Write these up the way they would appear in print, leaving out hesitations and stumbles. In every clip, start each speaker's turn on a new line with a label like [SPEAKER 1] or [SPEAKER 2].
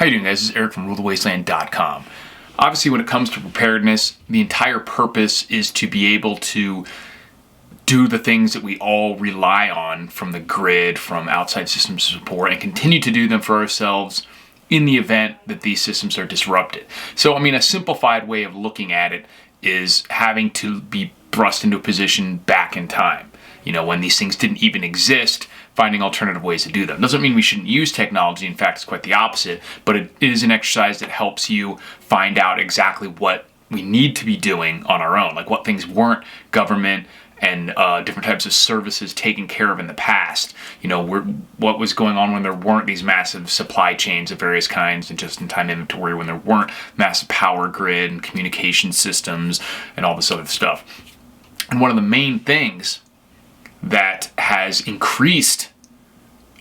[SPEAKER 1] How you doing, guys? This is Eric from RuleTheWasteland.com. Obviously, when it comes to preparedness, the entire purpose is to be able to do the things that we all rely on from the grid, from outside systems support, and continue to do them for ourselves in the event that these systems are disrupted. So, a simplified way of looking at it is having to be thrust into a position back in time. When these things didn't even exist, finding alternative ways to do them. Doesn't mean we shouldn't use technology. In fact, it's quite the opposite. But it is an exercise that helps you find out exactly what we need to be doing on our own, like what things weren't government and different types of services taken care of in the past. What was going on when there weren't these massive supply chains of various kinds and just-in-time inventory, when there weren't massive power grid and communication systems and all this other stuff. And one of the main things that has increased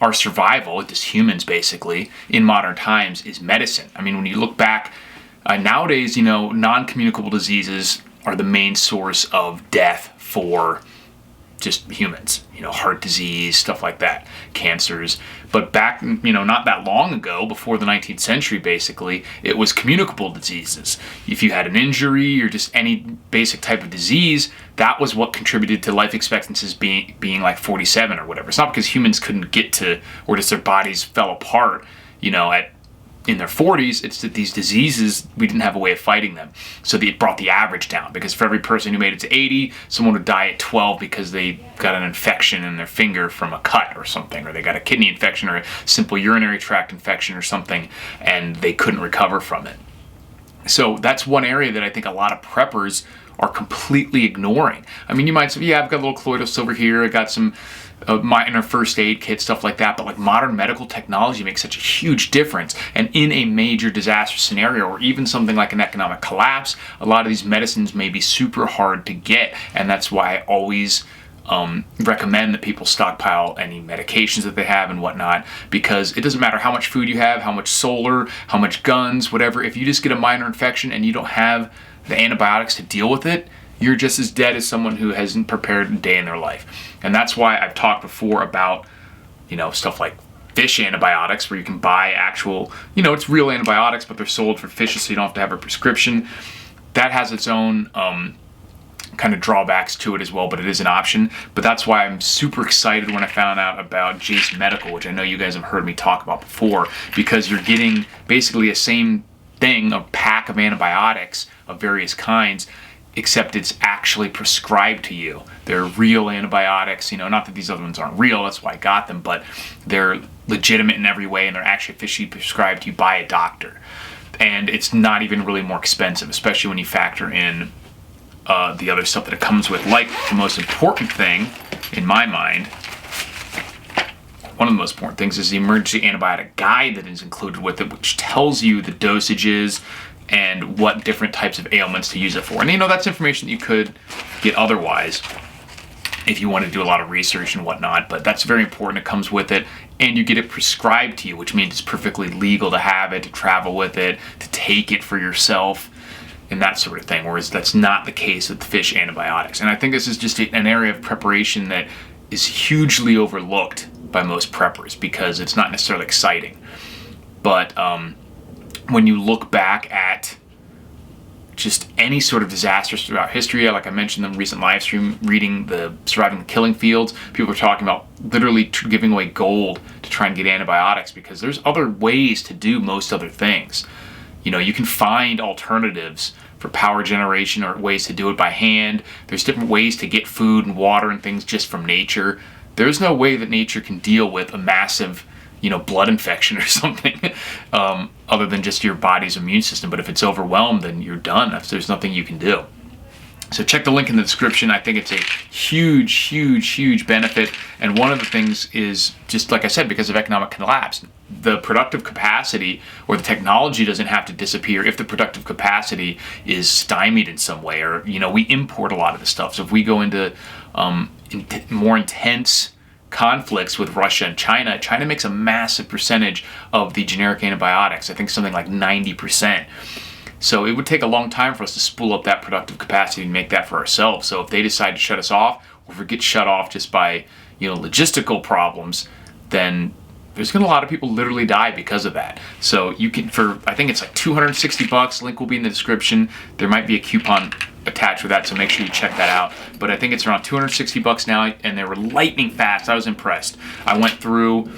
[SPEAKER 1] our survival, just humans basically, in modern times is medicine. When you look back, nowadays, non-communicable diseases are the main source of death for just humans. Heart disease, stuff like that, cancers. But back, not that long ago, before the 19th century, basically, it was communicable diseases. If you had an injury or just any basic type of disease, that was what contributed to life expectancies being like 47 or whatever. It's not because humans couldn't get to, or just their bodies fell apart, in their 40s, it's that these diseases, we didn't have a way of fighting them. So it brought the average down, because for every person who made it to 80, someone would die at 12 because they got an infection in their finger from a cut or something, or they got a kidney infection or a simple urinary tract infection or something, and they couldn't recover from it. So that's one area that I think a lot of preppers are completely ignoring. You might say, yeah, I've got a little colloidal silver here, I got some minor first aid kit, stuff like that, but like modern medical technology makes such a huge difference. And in a major disaster scenario, or even something like an economic collapse, a lot of these medicines may be super hard to get, and that's why I always recommend that people stockpile any medications that they have and whatnot, because it doesn't matter how much food you have, how much solar, how much guns, whatever. If you just get a minor infection and you don't have the antibiotics to deal with it, you're just as dead as someone who hasn't prepared a day in their life. And that's why I've talked before about, stuff like fish antibiotics, where you can buy actual, it's real antibiotics, but they're sold for fishes, so you don't have to have a prescription. That has its own kind of drawbacks to it as well, but it is an option. But that's why I'm super excited when I found out about Jace Medical, which I know you guys have heard me talk about before, because you're getting basically the same thing, a pack of antibiotics of various kinds, except it's actually prescribed to you. They're real antibiotics, not that these other ones aren't real, that's why I got them, but they're legitimate in every way, and they're actually officially prescribed to you by a doctor. And it's not even really more expensive, especially when you factor in the other stuff that it comes with. Like, the most important thing, in my mind, one of the most important things is the emergency antibiotic guide that is included with it, which tells you the dosages and what different types of ailments to use it for. And that's information that you could get otherwise if you want to do a lot of research and whatnot, but that's very important. It comes with it, and you get it prescribed to you, which means it's perfectly legal to have it, to travel with it, to take it for yourself, and that sort of thing, whereas that's not the case with fish antibiotics. And I think this is just an area of preparation that is hugely overlooked by most preppers, because it's not necessarily exciting. But when you look back at just any sort of disasters throughout history, like I mentioned in the recent live stream, reading the Surviving the Killing Fields, people are talking about literally giving away gold to try and get antibiotics, because there's other ways to do most other things. You can find alternatives for power generation, or ways to do it by hand. There's different ways to get food and water and things just from nature. There's no way that nature can deal with a massive blood infection or something, other than just your body's immune system. But if it's overwhelmed, then you're done. There's nothing you can do. So check the link in the description. I think it's a huge, huge, huge benefit. And one of the things is, just like I said, because of economic collapse, the productive capacity, or the technology, doesn't have to disappear if the productive capacity is stymied in some way, or we import a lot of this stuff. So if we go into more intense conflicts with Russia and China, China makes a massive percentage of the generic antibiotics. I think something like 90%. So it would take a long time for us to spool up that productive capacity and make that for ourselves. So if they decide to shut us off, or if we get shut off just by logistical problems, then there's gonna a lot of people literally die because of that. So you can, for I think it's like $260. Link will be in the description. There might be a coupon attached with that, so make sure you check that out. But I think it's around $260 now, and they were lightning fast. I was impressed. I went through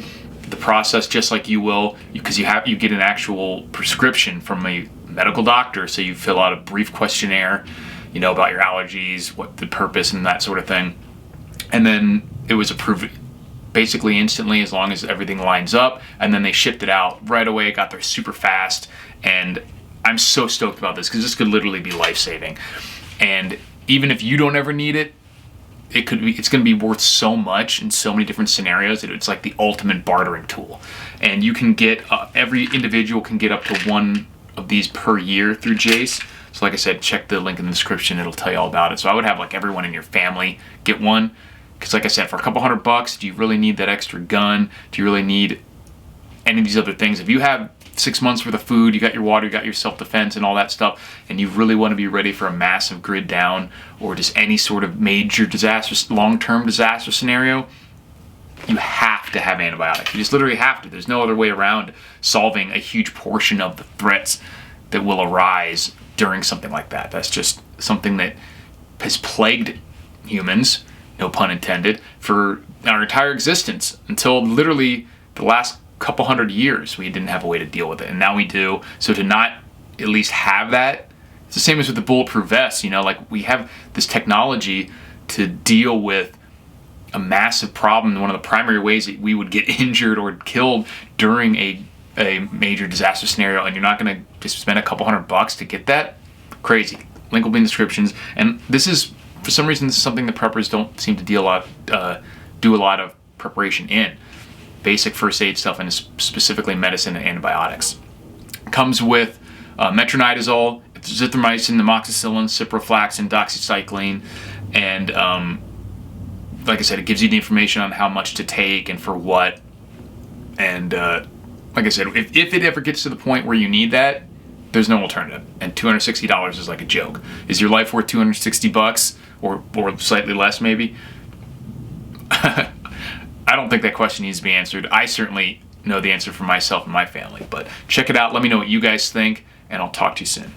[SPEAKER 1] the process just like you will, because you get an actual prescription from a medical doctor. So you fill out a brief questionnaire, you know, about your allergies, what the purpose and that sort of thing, and then it was approved basically instantly as long as everything lines up. And then they shipped it out right away. It got there super fast, and I'm so stoked about this because this could literally be life-saving. And even if you don't ever need it, it's going to be worth so much in so many different scenarios that it's like the ultimate bartering tool. And you can get every individual can get up to one of these per year through Jace. So like I said, check the link in the description. It'll tell you all about it. So I would have like everyone in your family get one. Because like I said, for a couple $100, do you really need that extra gun? Do you really need any of these other things? If you have 6 months worth of food, you got your water, you got your self-defense and all that stuff, and you really want to be ready for a massive grid down or just any sort of major disaster, long-term disaster scenario, you have to have antibiotics. You just literally have to. There's no other way around solving a huge portion of the threats that will arise during something like that. That's just something that has plagued humans, no pun intended, for our entire existence until literally the last couple hundred years. We didn't have a way to deal with it, and now we do. So to not at least have that, it's the same as with the bulletproof vest. You know, like we have this technology to deal with a massive problem. One of the primary ways that we would get injured or killed during a major disaster scenario, and you're not going to just spend a couple $100 to get that? Crazy. Link will be in the descriptions. And this is, for some reason, this is something the preppers don't seem to do a lot of preparation in. Basic first aid stuff, and specifically medicine and antibiotics. Comes with metronidazole, zithromycin, amoxicillin, ciprofloxacin, doxycycline, and like I said, it gives you the information on how much to take and for what. And like I said, if it ever gets to the point where you need that, there's no alternative. And $260 is like a joke. Is your life worth $260 or slightly less maybe? I don't think that question needs to be answered. I certainly know the answer for myself and my family, but check it out. Let me know what you guys think, and I'll talk to you soon.